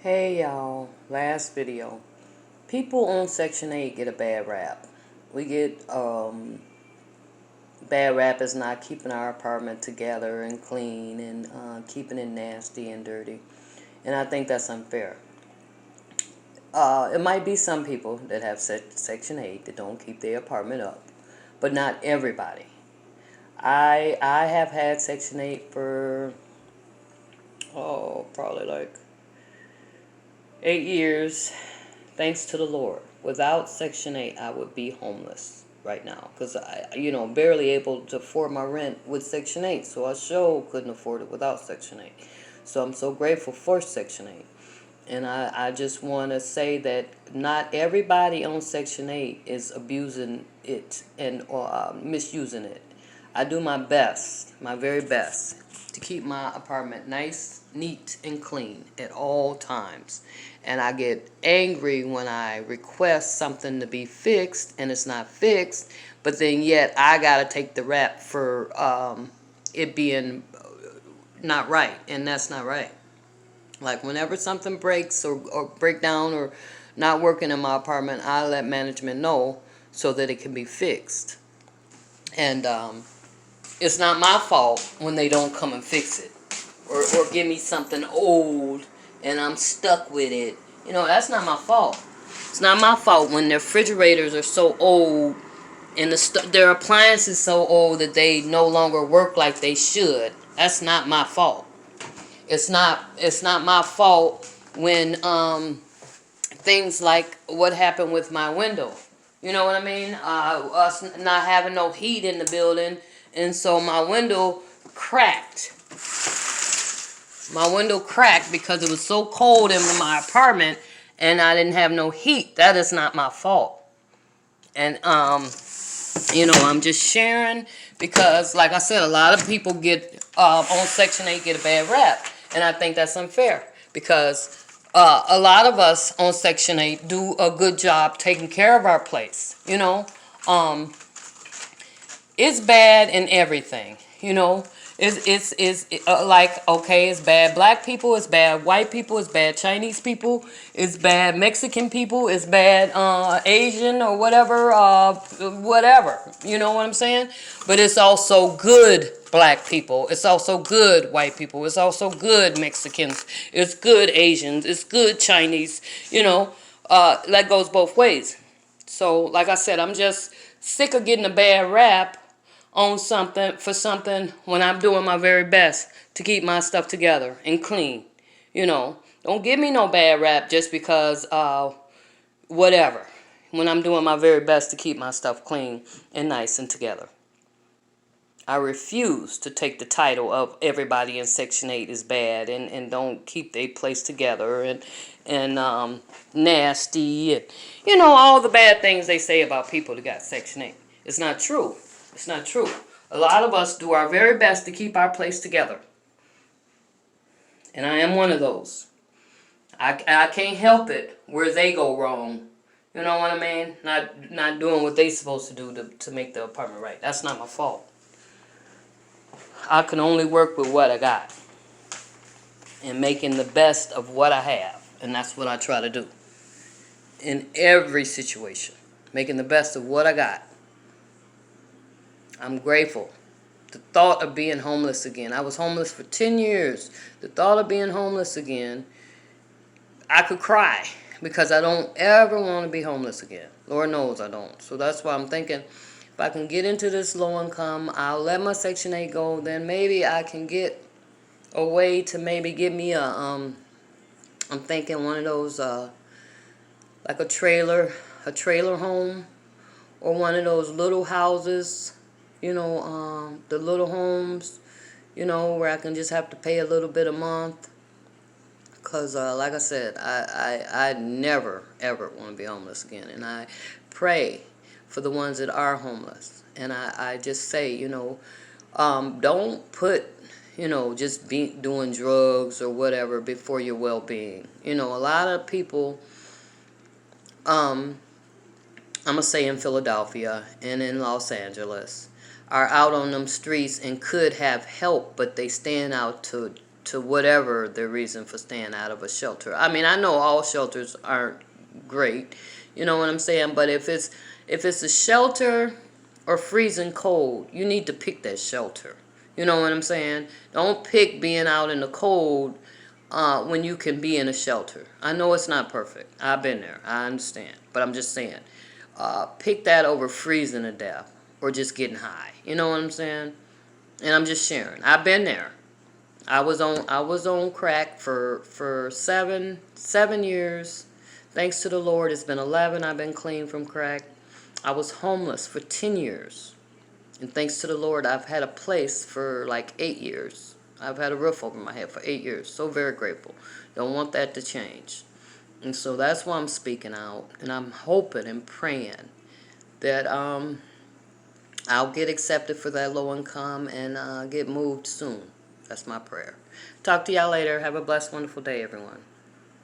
Hey y'all, last video. People on Section 8 get a bad rap. We get bad rap as not keeping our apartment together and clean and keeping it nasty and dirty. And I think that's unfair. It might be some people that have Section 8 that don't keep their apartment up, but not everybody. I have had Section 8 for, probably like 8 years. Thanks to the Lord. Without Section 8, I would be homeless right now because barely able to afford my rent with Section 8. So I sure couldn't afford it without Section 8. So I'm so grateful for Section 8. And I just want to say that not everybody on Section 8 is abusing it and or misusing it. I do my best, my very best, to keep my apartment nice, neat, and clean at all times. And I get angry when I request something to be fixed and it's not fixed, but then yet I got to take the rap for it being not right, and that's not right. Like whenever something breaks or break down or not working in my apartment, I let management know so that it can be fixed. And it's not my fault when they don't come and fix it or give me something old and I'm stuck with it. That's not my fault. It's not my fault when their refrigerators are so old and their appliances so old that they no longer work like they should. That's not my fault. It's not my fault when things like what happened with my window. You know what I mean? Us not having no heat in the building, and so my window cracked. My window cracked because it was so cold in my apartment, and I didn't have no heat. That is not my fault. And I'm just sharing because, like I said, a lot of people get on Section 8 get a bad rap, and I think that's unfair because a lot of us on Section 8 do a good job taking care of our place. It's bad in everything. It's like, okay, it's bad black people, it's bad white people, it's bad Chinese people, it's bad Mexican people, it's bad Asian or whatever. You know what I'm saying? But it's also good black people, it's also good white people, it's also good Mexicans, it's good Asians, it's good Chinese. That goes both ways. So like I said, I'm just sick of getting a bad rap on something when I'm doing my very best to keep my stuff together and clean. Don't give me no bad rap just because whatever. When I'm doing my very best to keep my stuff clean and nice and together. I refuse to take the title of everybody in Section 8 is bad and don't keep their place together and nasty and all the bad things they say about people that got Section 8. It's not true. It's not true. A lot of us do our very best to keep our place together. And I am one of those. I can't help it where they go wrong. You know what I mean? Not doing what they supposed to do to make the apartment right. That's not my fault. I can only work with what I got and making the best of what I have. And that's what I try to do in every situation. Making the best of what I got. I'm grateful. The thought of being homeless again. I was homeless for 10 years. The thought of being homeless again, I could cry because I don't ever want to be homeless again. Lord knows I don't. So that's why I'm thinking if I can get into this low income, I'll let my Section 8 go. Then maybe I can get a way to maybe give me I'm thinking one of those like a trailer home or one of those little houses, the little homes, where I can just have to pay a little bit a month. Because, like I said, I never, ever want to be homeless again. And I pray for the ones that are homeless. And I just say, don't put, just doing drugs or whatever before your well-being. A lot of people, I'm going to say in Philadelphia and in Los Angeles, are out on them streets and could have help, but they stand out to to whatever their reason for staying out of a shelter. I mean, I know all shelters aren't great, you know what I'm saying? But if it's a shelter or freezing cold, you need to pick that shelter. You know what I'm saying? Don't pick being out in the cold when you can be in a shelter. I know it's not perfect. I've been there. I understand. But I'm just saying, pick that over freezing to death or just getting high. You know what I'm saying? And I'm just sharing. I've been there. I was on crack for seven years. Thanks to the Lord, it's been 11. I've been clean from crack. I was homeless for 10 years. And thanks to the Lord, I've had a place for like 8 years. I've had a roof over my head for 8 years. So very grateful. Don't want that to change. And so that's why I'm speaking out. And I'm hoping and praying that I'll get accepted for that low income and get moved soon. That's my prayer. Talk to y'all later. Have a blessed, wonderful day, everyone.